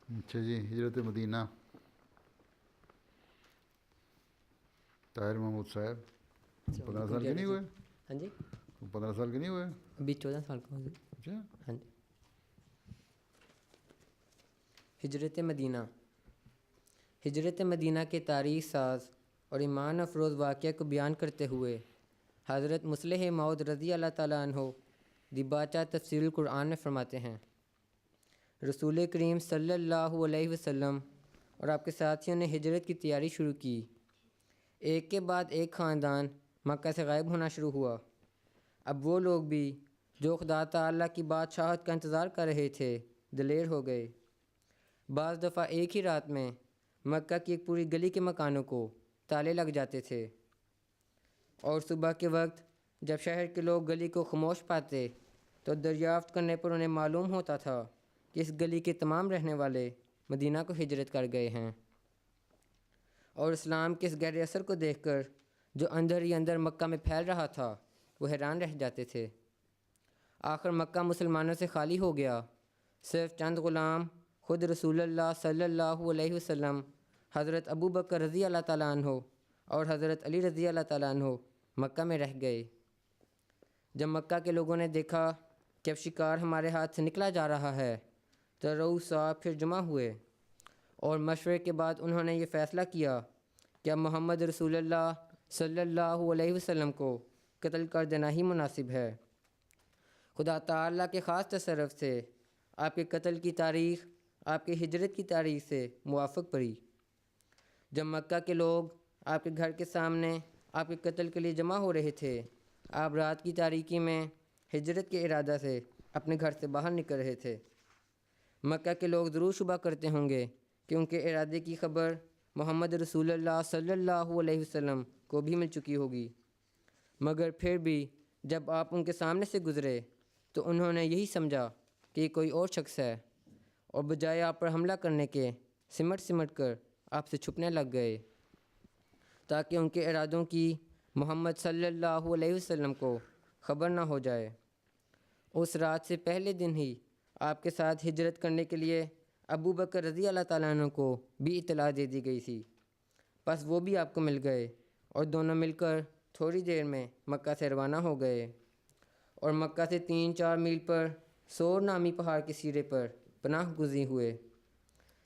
اچھا جی، ہجرت مدینہ، طاہر محمود صاحب 15 سال کے نہیں ہوئے؟ ہاں جی، 15 سال کے نہیں ہوئے ابھی 14 سال کا ہو گیا۔ اچھا، ہاں جی۔ ہجرت مدینہ۔ ہجرت مدینہ کے تاریخ ساز اور ایمان افروز واقعہ کو بیان کرتے ہوئے حضرت مصلح موعود رضی اللہ تعالیٰ عنہ دیباچہ تفسیر القرآن میں فرماتے ہیں، رسول کریم صلی اللہ علیہ وسلم اور آپ کے ساتھیوں نے ہجرت کی تیاری شروع کی۔ ایک کے بعد ایک خاندان مکہ سے غائب ہونا شروع ہوا۔ اب وہ لوگ بھی جو خدا تعالیٰ کی بادشاہت کا انتظار کر رہے تھے دلیر ہو گئے۔ بعض دفعہ ایک ہی رات میں مکہ کی ایک پوری گلی کے مکانوں کو تالے لگ جاتے تھے، اور صبح کے وقت جب شہر کے لوگ گلی کو خاموش پاتے تو دریافت کرنے پر انہیں معلوم ہوتا تھا کہ اس گلی کے تمام رہنے والے مدینہ کو ہجرت کر گئے ہیں۔ اور اسلام کے اس گہرے اثر کو دیکھ کر جو اندر ہی اندر مکہ میں پھیل رہا تھا وہ حیران رہ جاتے تھے۔ آخر مکہ مسلمانوں سے خالی ہو گیا، صرف چند غلام خود رسول اللہ صلی اللہ علیہ وسلم، حضرت ابو بکر رضی اللہ تعالیٰ عنہ اور حضرت علی رضی اللہ تعالیٰ عنہ مکہ میں رہ گئے۔ جب مکہ کے لوگوں نے دیکھا کہ اب شکار ہمارے ہاتھ سے نکلا جا رہا ہے تو روح صاحب پھر جمع ہوئے، اور مشورے کے بعد انہوں نے یہ فیصلہ کیا کہ اب محمد رسول اللہ صلی اللہ علیہ وسلم کو قتل کر دینا ہی مناسب ہے۔ خدا تعالیٰ کے خاص تصرف سے آپ کے قتل کی تاریخ آپ کی ہجرت کی تاریخ سے موافق پڑی۔ جب مکہ کے لوگ آپ کے گھر کے سامنے آپ کے قتل کے لیے جمع ہو رہے تھے، آپ رات کی تاریکی میں ہجرت کے ارادہ سے اپنے گھر سے باہر نکل رہے تھے۔ مکہ کے لوگ ضرور شبہ کرتے ہوں گے کہ ان کے ارادے کی خبر محمد رسول اللہ صلی اللہ علیہ وسلم کو بھی مل چکی ہوگی، مگر پھر بھی جب آپ ان کے سامنے سے گزرے تو انہوں نے یہی سمجھا کہ یہ کوئی اور شخص ہے، اور بجائے آپ پر حملہ کرنے کے سمٹ کر آپ سے چھپنے لگ گئے تاکہ ان کے ارادوں کی محمد صلی اللہ علیہ وسلم کو خبر نہ ہو جائے۔ اس رات سے پہلے دن ہی آپ کے ساتھ ہجرت کرنے کے لیے ابو بکر رضی اللہ تعالیٰ عنہ کو بھی اطلاع دے دی گئی تھی، پس وہ بھی آپ کو مل گئے اور دونوں مل کر تھوڑی دیر میں مکہ سے روانہ ہو گئے، اور مکہ سے 3-4 میل پر سور نامی پہاڑ کے سرے پر پناہ گزین ہوئے۔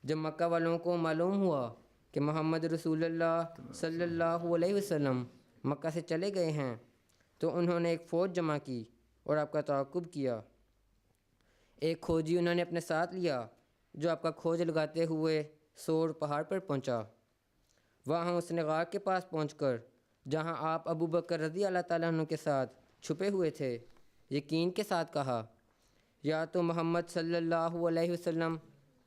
جب مکہ والوں کو معلوم ہوا کہ محمد رسول اللہ صلی اللہ علیہ وسلم مکہ سے چلے گئے ہیں تو انہوں نے ایک فوج جمع کی اور آپ کا تعاقب کیا۔ ایک کھوجی انہوں نے اپنے ساتھ لیا جو آپ کا کھوج لگاتے ہوئے سور پہاڑ پر پہنچا۔ وہاں اس نے غار کے پاس پہنچ کر جہاں آپ ابو بکر رضی اللہ تعالیٰ عنہ کے ساتھ چھپے ہوئے تھے یقین کے ساتھ کہا، یا تو محمد صلی اللہ علیہ وسلم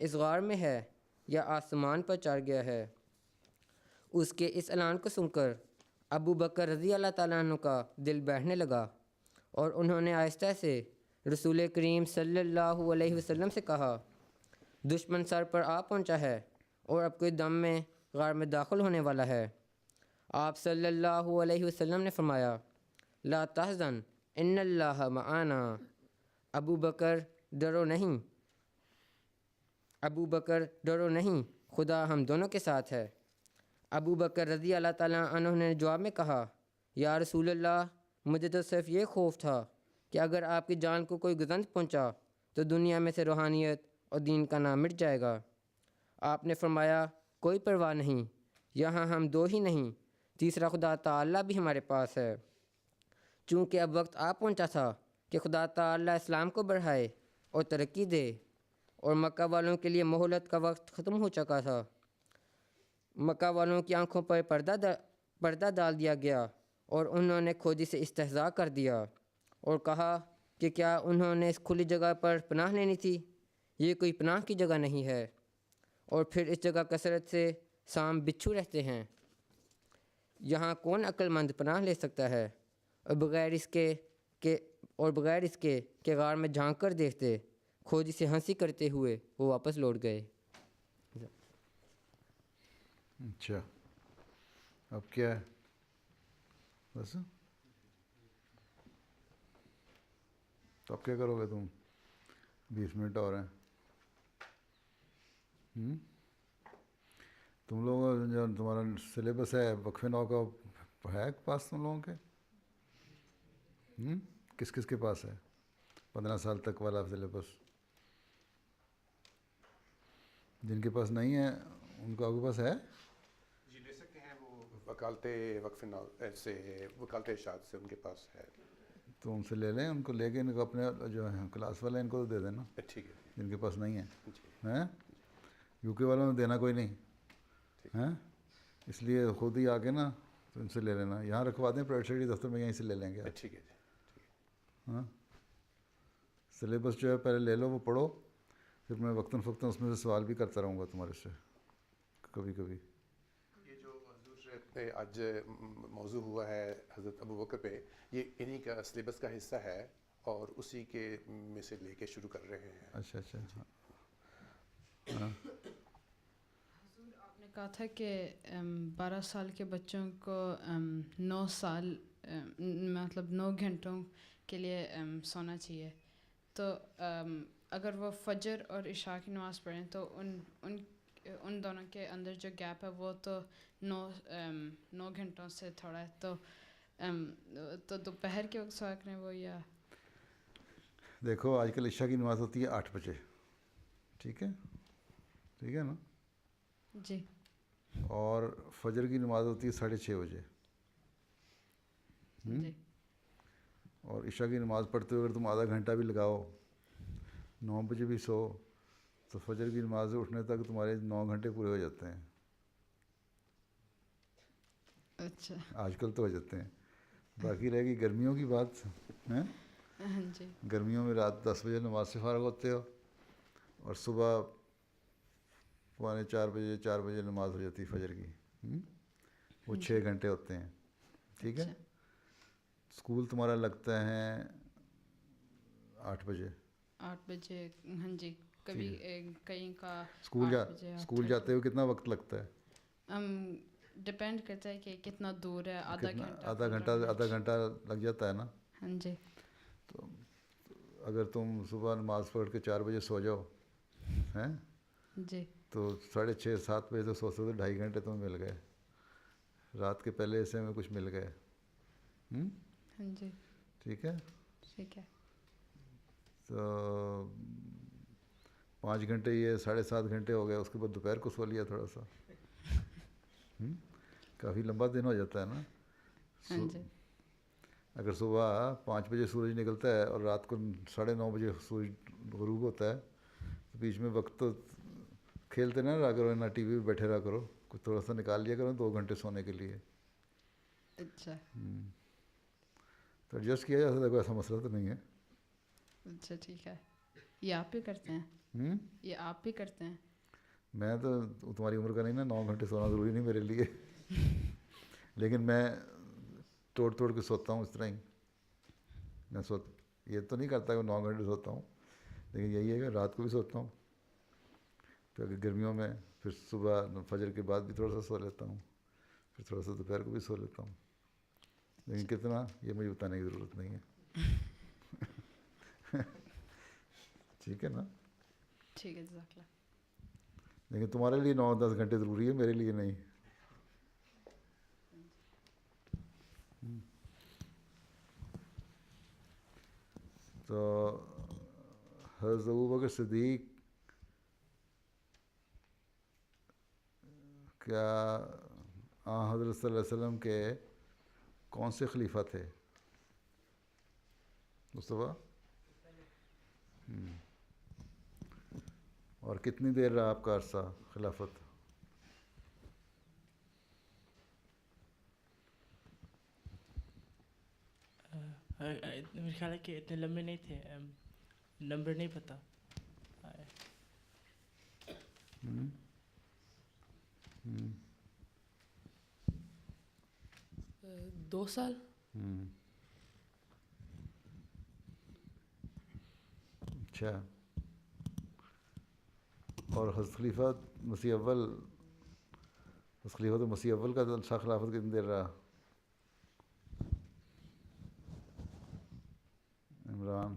اس غار میں ہے یا آسمان پر چڑھ گیا ہے۔ اس کے اس اعلان کو سن کر ابو بکر رضی اللہ تعالیٰ عنہ کا دل بیٹھنے لگا، اور انہوں نے آہستہ سے رسول کریم صلی اللہ علیہ وسلم سے کہا، دشمن سر پر آ پہنچا ہے اور اب کوئی دم میں غار میں داخل ہونے والا ہے۔ آپ صلی اللہ علیہ وسلم نے فرمایا، لا تحزن ان اللہ معنا، ابو بکر ڈرو نہیں، ابو بکر ڈرو نہیں، خدا ہم دونوں کے ساتھ ہے۔ ابو بکر رضی اللہ تعالیٰ عنہ نے جواب میں کہا، یا رسول اللہ، مجھے تو صرف یہ خوف تھا کہ اگر آپ کی جان کو کوئی گزند پہنچا تو دنیا میں سے روحانیت اور دین کا نام مٹ جائے گا۔ آپ نے فرمایا، کوئی پرواہ نہیں، یہاں ہم دو ہی نہیں، تیسرا خدا تعالیٰ بھی ہمارے پاس ہے۔ چونکہ اب وقت آ پہنچا تھا کہ خدا تعالیٰ اسلام کو بڑھائے اور ترقی دے، اور مکہ والوں کے لیے مہلت کا وقت ختم ہو چکا تھا۔ مکہ والوں کی آنکھوں پر پردہ ڈال دیا گیا، اور انہوں نے کھوجی سے استہزاء کر دیا اور کہا کہ کیا انہوں نے اس کھلی جگہ پر پناہ لینی تھی؟ یہ کوئی پناہ کی جگہ نہیں ہے، اور پھر اس جگہ کثرت سے سام بچھو رہتے ہیں۔ یہاں کون عقل مند پناہ لے سکتا ہے؟ اور بغیر اس کے کہ غار میں جھانک کر دیکھتے، کھوجی سے ہنسی کرتے ہوئے وہ واپس لوٹ گئے۔ اچھا، اب کیا ہے؟ بس تو اب کیا کرو گے تم؟ 20 منٹ اور ہیں۔ تم لوگوں کا جو تمہارا سلیبس ہے وقف نو کا ہے پاس تم لوگوں کے؟ کس کس کے پاس ہے 15 سال تک والا سلیبس؟ جن کے پاس نہیں ہے ان کو آپ کے پاس ہے؟ جی لے سکتے ہیں، وہ وکالت وقف نو سے وکالت ارشاد سے ان کے پاس ہے. تو ان سے لے لیں، ان کو لے کے ان کو اپنے جو ہیں کلاس والے ان کو تو دے دینا ٹھیک ہے. جن کے پاس نہیں ہے. جی ہیں یو کے والوں نے دینا کوئی نہیں ہیں، اس لیے خود ہی آ کے نا تو ان سے لے لینا. یہاں رکھوا دیں پرائیویٹ سیکرٹری دفتر میں، یہیں سے لے لیں گے. ٹھیک ہے. ہاں سلیبس جو ہے پہلے لے لو، وہ پڑھو، پھر میں وقتاً فوقتاً اس میں سے سوال بھی کرتا رہوں گا تمہارے سے کبھی کبھی. یہ جو حضور سے آج موضوع ہوا ہے حضرت ابو بکر پہ، یہ انہی کا سلیبس کا حصہ ہے اور اسی کے میں سے لے کے شروع کر رہے ہیں. اچھا اچھا. ہاں حضور آپ نے کہا تھا کہ 12 سال کے بچوں کو 9 سال مطلب 9 گھنٹوں کے لیے سونا چاہیے. تو اگر وہ فجر اور عشاء کی نماز پڑھیں تو ان دونوں کے اندر جو گیپ ہے وہ تو 9 گھنٹوں سے تھوڑا ہے. تو دوپہر کے وقت سوا کریں وہ، یا دیکھو آج کل عشاء کی نماز ہوتی ہے 8 بجے، ٹھیک ہے، ٹھیک ہے نا، جی، اور فجر کی نماز ہوتی ہے 6:30 بجے. جی اور عشاء کی نماز پڑھتے ہوئے اگر تم آدھا گھنٹہ بھی لگاؤ، 9 بجے بھی سو، تو فجر کی نماز سے اٹھنے تک تمہارے 9 گھنٹے پورے ہو جاتے ہیں. اچھا. آج کل تو ہو جاتے ہیں. باقی رہے گی گرمیوں کی بات ہیں. جی گرمیوں میں رات 10 بجے نماز سے فارغ ہوتے ہو اور صبح 3:45 بجے نماز ہو جاتی ہے فجر کی. وہ 6 گھنٹے ہوتے ہیں. ٹھیک ہے. اسکول تمہارا لگتا ہے 8 بجے. 8 بجے، ہاں جی. کبھی کہیں کا اسکول جاتے ہوئے کتنا وقت لگتا ہے؟ ڈپینڈ کرتا ہے کہ کتنا دور ہے. آدھا گھنٹہ لگ جاتا ہے نا. ہاں جی. تو اگر تم صبح نماز پڑھ کے 4 بجے سو جاؤ ہیں جی تو 6:30-7 بجے تو سو تو 2.5 گھنٹے تمہیں مل گئے. رات کے پہلے حصے میں کچھ مل گئے. ہاں جی. ٹھیک ہے. ٹھیک ہے. تو 5 گھنٹے یہ 7.5 گھنٹے ہو گئے. اس کے بعد دوپہر کو سو لیا تھوڑا سا. کافی لمبا دن ہو جاتا ہے نا. ہاں جی. اگر صبح 5 بجے سورج نکلتا ہے اور رات کو 9:30 بجے سورج غروب ہوتا ہے تو بیچ میں وقت تو کھیلتے نہ رہا کرو، نہ ٹی وی پہ بیٹھے رہا کرو، کچھ تھوڑا سا نکال لیا کرو 2 گھنٹے سونے کے لیے. اچھا. تو ایڈجسٹ کیا جا سکتا، کوئی ایسا مسئلہ تو نہیں ہے. اچھا ٹھیک ہے. یہ آپ بھی کرتے ہیں؟ یہ آپ بھی کرتے ہیں؟ میں تو تمہاری عمر کا نہیں نا، 9 گھنٹے سونا ضروری نہیں میرے لیے. لیکن میں توڑ کے سوتا ہوں اس طرح ہی. میں یہ تو نہیں کرتا کہ 9 گھنٹے سوتا ہوں، لیکن یہی ہے کہ رات کو بھی سوتا ہوں. تو اگر گرمیوں میں پھر صبح فجر کے بعد بھی تھوڑا سا سو لیتا ہوں، پھر تھوڑا سا دوپہر کو بھی سو لیتا ہوں. لیکن کتنا یہ مجھے بتانے کی ضرورت نہیں ہے. ٹھیک ہے نا. ٹھیک ہے. جزاک اللہ. لیکن تمہارے لیے 9-10 گھنٹے ضروری ہے، میرے لیے نہیں. تو حضرت ابوبکر صدیق کیا حضرت صلی اللہ علیہ وسلم کے کون سے خلیفہ تھے مصطفیٰ؟ اور کتنی دیر رہا آپ کا عرصہ خلافت؟ میرے خیال ہے کہ اتنے لمبے نہیں تھے، نمبر نہیں پتہ. 2 سال. اچھا. اور حضرت خلیفہ مسیح اول کا جلسہ خلافت کتنی دیر رہا؟ عمران.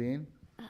3?